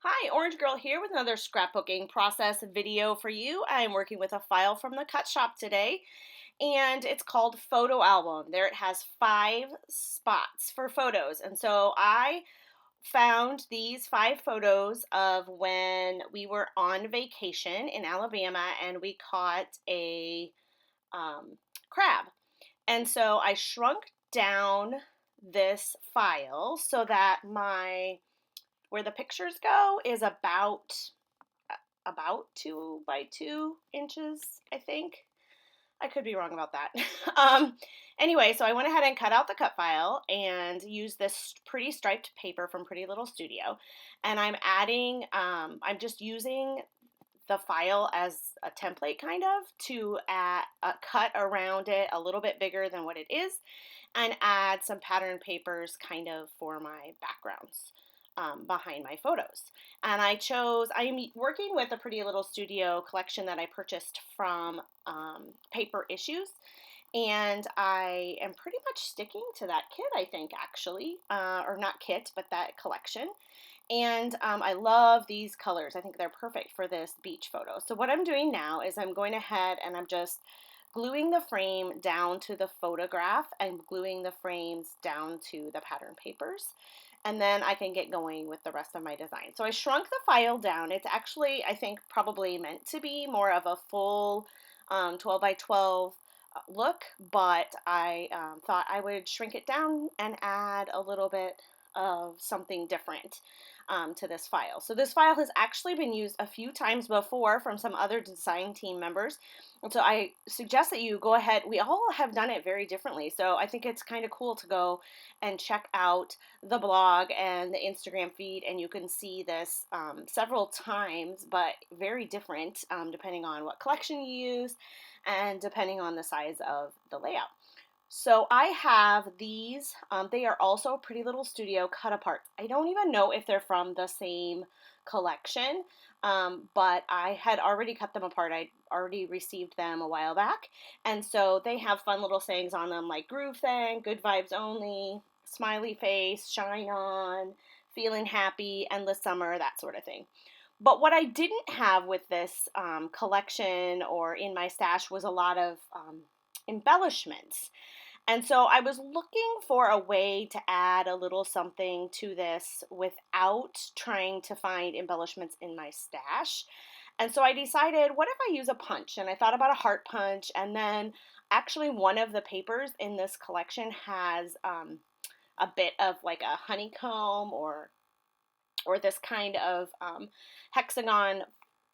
Hi, Orange Girl here with another scrapbooking process video for you. I am working with a file from the Cut Shop today, and it's called Photo Album. There it has 5 spots for photos, and so I found these 5 photos of when we were on vacation in Alabama and we caught a crab. And so I shrunk down this file so that my where the pictures go is about 2 by 2 inches, I think. I could be wrong about that. um, anyway, so I went ahead and cut out the cut file and used this pretty striped paper from Pretty Little Studio. And I'm just using the file as a template kind of to cut around it a little bit bigger than what it is and add some pattern papers kind of for my backgrounds behind my photos. And I'm working with a Pretty Little Studio collection that I purchased from Paper Issues. And I am pretty much sticking to that kit, I think, actually. Or not kit, but that collection. And I love these colors. I think they're perfect for this beach photo. So what I'm doing now is I'm going ahead and I'm just gluing the frame down to the photograph and gluing the frames down to the pattern papers. And then I can get going with the rest of my design. So I shrunk the file down. It's actually, I think, probably meant to be more of a full 12 by 12 look, but I thought I would shrink it down and add a little bit of something different to this file. So this file has actually been used a few times before from some other design team members. And so I suggest that you go ahead. We all have done it very differently. So I think it's kind of cool to go and check out the blog and the Instagram feed, and you can see this several times, but very different depending on what collection you use and depending on the size of the layout. So I have these, they are also Pretty Little Studio cut apart. I don't even know if they're from the same collection, but I had already cut them apart. I'd already received them a while back. And so they have fun little sayings on them like groove thing, good vibes only, smiley face, shine on, feeling happy, endless summer, that sort of thing. But what I didn't have with this collection or in my stash was a lot of embellishments. And so I was looking for a way to add a little something to this without trying to find embellishments in my stash. And so I decided, what if I use a punch? And I thought about a heart punch. And then actually one of the papers in this collection has a bit of like a honeycomb or this kind of hexagon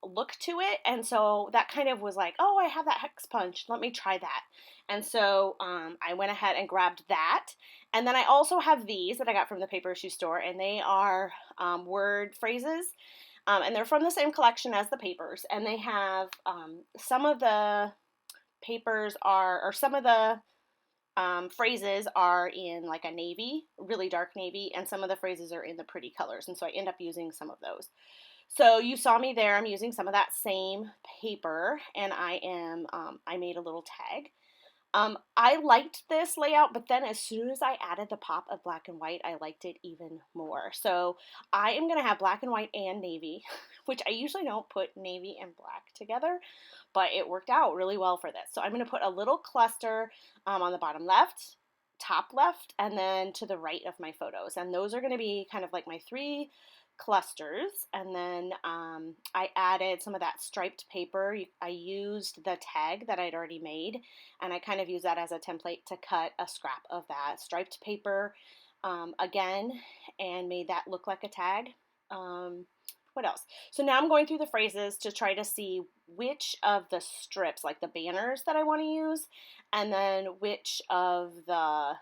look to it. And so that kind of was like, oh, I have that hex punch. Let me try that. And so I went ahead and grabbed that. And then I also have these that I got from the paper issue store, and they are word phrases. And they're from the same collection as the papers. And they have some of the papers are, or some of the phrases are in like a navy, really dark navy, and some of the phrases are in the pretty colors. And so I end up using some of those. So you saw me there. I'm using some of that same paper, and I made a little tag. I liked this layout, but then as soon as I added the pop of black and white, I liked it even more. So I am going to have black and white and navy, which I usually don't put navy and black together, but it worked out really well for this. So I'm going to put a little cluster on the bottom left, top left, and then to the right of my photos. And those are going to be kind of like my 3 clusters. And then I added some of that striped paper. I used the tag that I'd already made, and I kind of used that as a template to cut a scrap of that striped paper again and made that look like a tag. What else? So now I'm going through the phrases to try to see which of the strips, like the banners that I want to use, and then which of the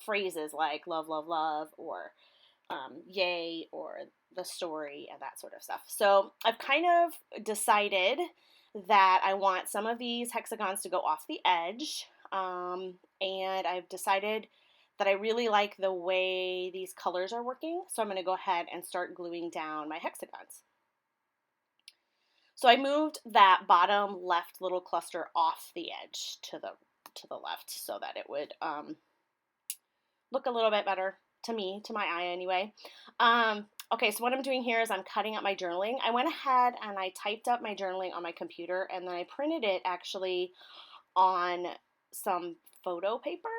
phrases like love, love, love, or yay, or the story, and that sort of stuff. So I've kind of decided that I want some of these hexagons to go off the edge, and I've decided that I really like the way these colors are working, so I'm going to go ahead and start gluing down my hexagons. So I moved that bottom left little cluster off the edge to the left so that it would look a little bit better to me, to my eye anyway. Okay, so what I'm doing here is I'm cutting up my journaling. I went ahead and I typed up my journaling on my computer, and then I printed it actually on some photo paper.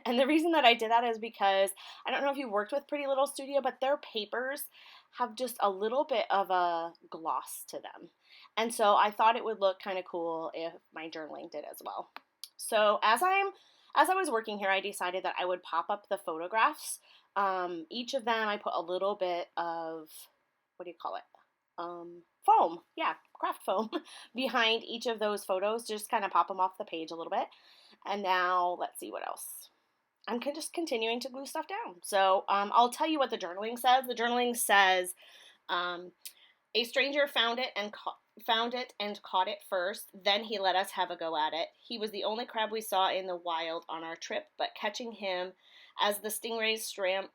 And the reason that I did that is because I don't know if you worked with Pretty Little Studio, but their papers have just a little bit of a gloss to them. And so I thought it would look kind of cool if my journaling did as well. So as I was working here, I decided that I would pop up the photographs. Each of them I put a little bit of, what do you call it? Foam, yeah, craft foam behind each of those photos, just kind of pop them off the page a little bit. And now let's see what else. I'm just continuing to glue stuff down. So I'll tell you what the journaling says. The journaling says, um, a stranger found it and caught it first. Then he let us have a go at it. He was the only crab we saw in the wild on our trip, but catching him as the stingrays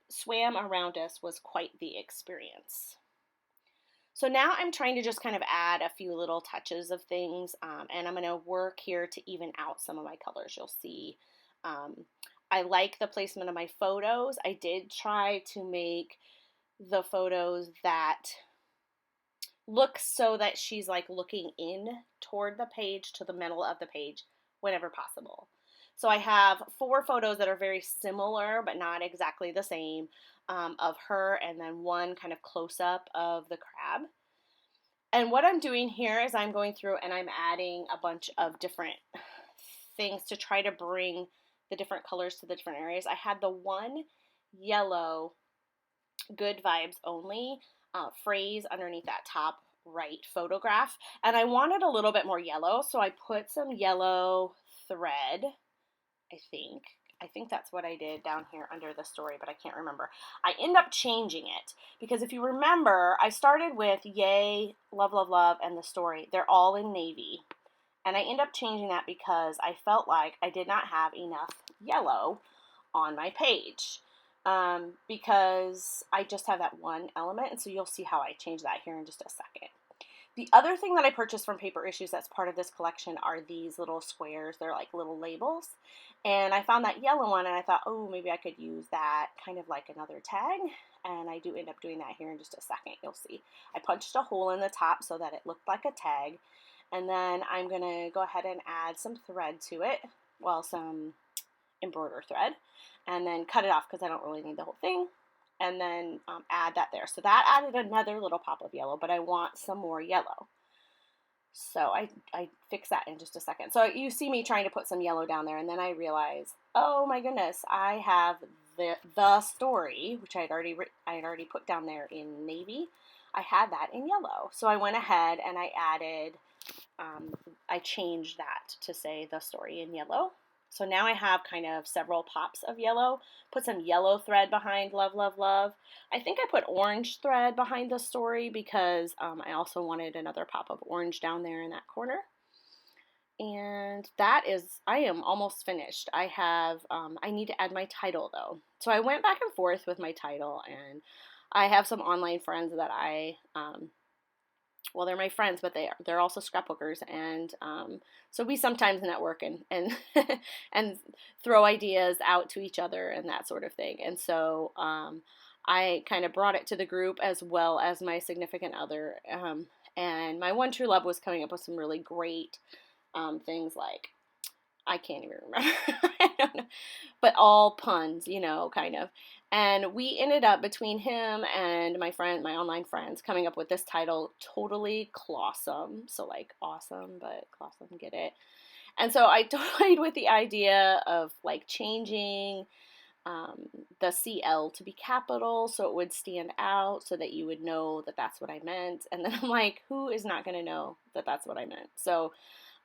swam around us was quite the experience. So now I'm trying to just kind of add a few little touches of things, and I'm going to work here to even out some of my colors. You'll see I like the placement of my photos. I did try to make the photos that look so that she's like looking in toward the page, to the middle of the page, whenever possible. So I have 4 photos that are very similar but not exactly the same, of her, and then one kind of close-up of the crab. And what I'm doing here is I'm going through and I'm adding a bunch of different things to try to bring the different colors to the different areas. I had the one yellow good vibes only phrase underneath that top right photograph, and I wanted a little bit more yellow, so I put some yellow thread. I think that's what I did down here under the story, but I can't remember. I end up changing it because if you remember, I started with yay, love, love, love, and the story. They're all in navy. And I end up changing that because I felt like I did not have enough yellow on my page, because I just have that one element. And so you'll see how I change that here in just a second. The other thing that I purchased from Paper Issues that's part of this collection are these little squares. They're like little labels. And I found that yellow one and I thought, oh, maybe I could use that kind of like another tag. And I do end up doing that here in just a second. You'll see. I punched a hole in the top so that it looked like a tag. And then I'm going to go ahead and add some thread to it. Well, some embroider thread. And then cut it off because I don't really need the whole thing. And then add that there. So that added another little pop of yellow, but I want some more yellow. So I fix that in just a second. So you see me trying to put some yellow down there, and then I realize, oh my goodness, I have the story, which I had already put down there in navy. I had that in yellow. So I went ahead and I added, I changed that to say the story in yellow. So now I have kind of several pops of yellow. Put some yellow thread behind love, love, love. I think I put orange thread behind the story because I also wanted another pop of orange down there in that corner. And that is, I am almost finished. I have, I need to add my title though. So I went back and forth with my title, and I have some online friends that well, they're my friends, but they're also scrapbookers, and so we sometimes network and and throw ideas out to each other and that sort of thing. And so I kind of brought it to the group as well as my significant other, and my one true love was coming up with some really great things like, I can't even remember, I don't know, but all puns, you know, kind of. And we ended up, between him and my online friends, coming up with this title, Totally Clawsome. So like awesome, but clawsome, get it? And so I toyed with the idea of like changing the CL to be capital so it would stand out, so that you would know that that's what I meant. And then I'm like, who is not going to know that that's what I meant? So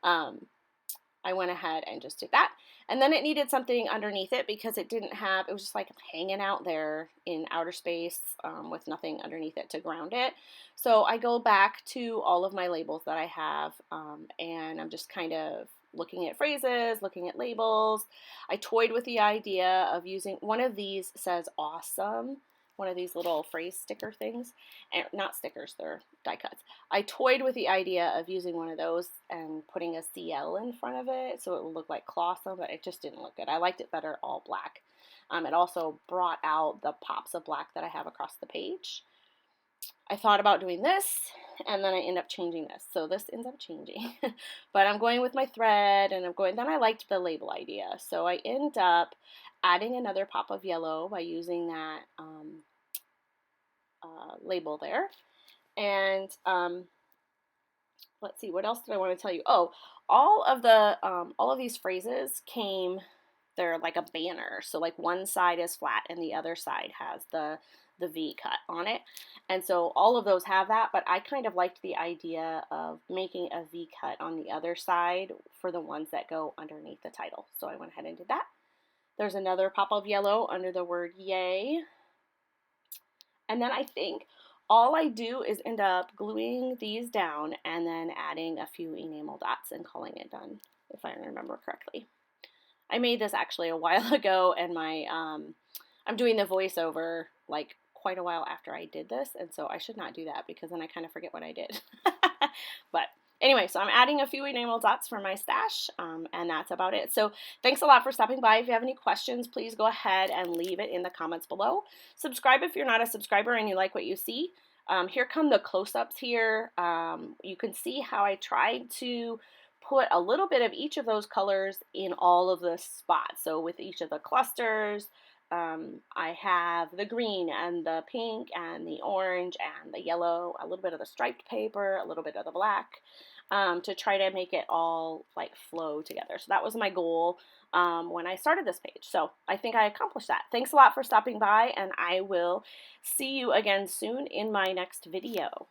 I went ahead and just did that. And then it needed something underneath it because it was just like hanging out there in outer space with nothing underneath it to ground it. So I go back to all of my labels that I have, and I'm just kind of looking at phrases, looking at labels. I toyed with the idea of using, one of these says awesome, one of these little phrase sticker things, and not stickers, they're die cuts. I toyed with the idea of using one of those and putting a CL in front of it so it would look like clawsome, but it just didn't look good. I liked it better all black. It also brought out the pops of black that I have across the page. I thought about doing this, and then I end up changing this. So this ends up changing. But I'm going with my thread, and then I liked the label idea. So I end up adding another pop of yellow by using that label there. And let's see, what else did I want to tell you? Oh, all of these phrases came, they're like a banner. So like one side is flat and the other side has the V cut on it. And so all of those have that, but I kind of liked the idea of making a V cut on the other side for the ones that go underneath the title. So I went ahead and did that. There's another pop of yellow under the word yay. And then I think all I do is end up gluing these down and then adding a few enamel dots and calling it done, if I remember correctly. I made this actually a while ago, and I'm doing the voiceover like quite a while after I did this, and so I should not do that because then I kind of forget what I did. But anyway, so I'm adding a few enamel dots for my stash, and that's about it. So thanks a lot for stopping by. If you have any questions, please go ahead and leave it in the comments below. Subscribe if you're not a subscriber and you like what you see. Here come the close-ups here. You can see how I tried to put a little bit of each of those colors in all of the spots. So with each of the clusters, I have the green and the pink and the orange and the yellow, a little bit of the striped paper, a little bit of the black, to try to make it all like flow together. So that was my goal when I started this page. So I think I accomplished that. Thanks a lot for stopping by, and I will see you again soon in my next video.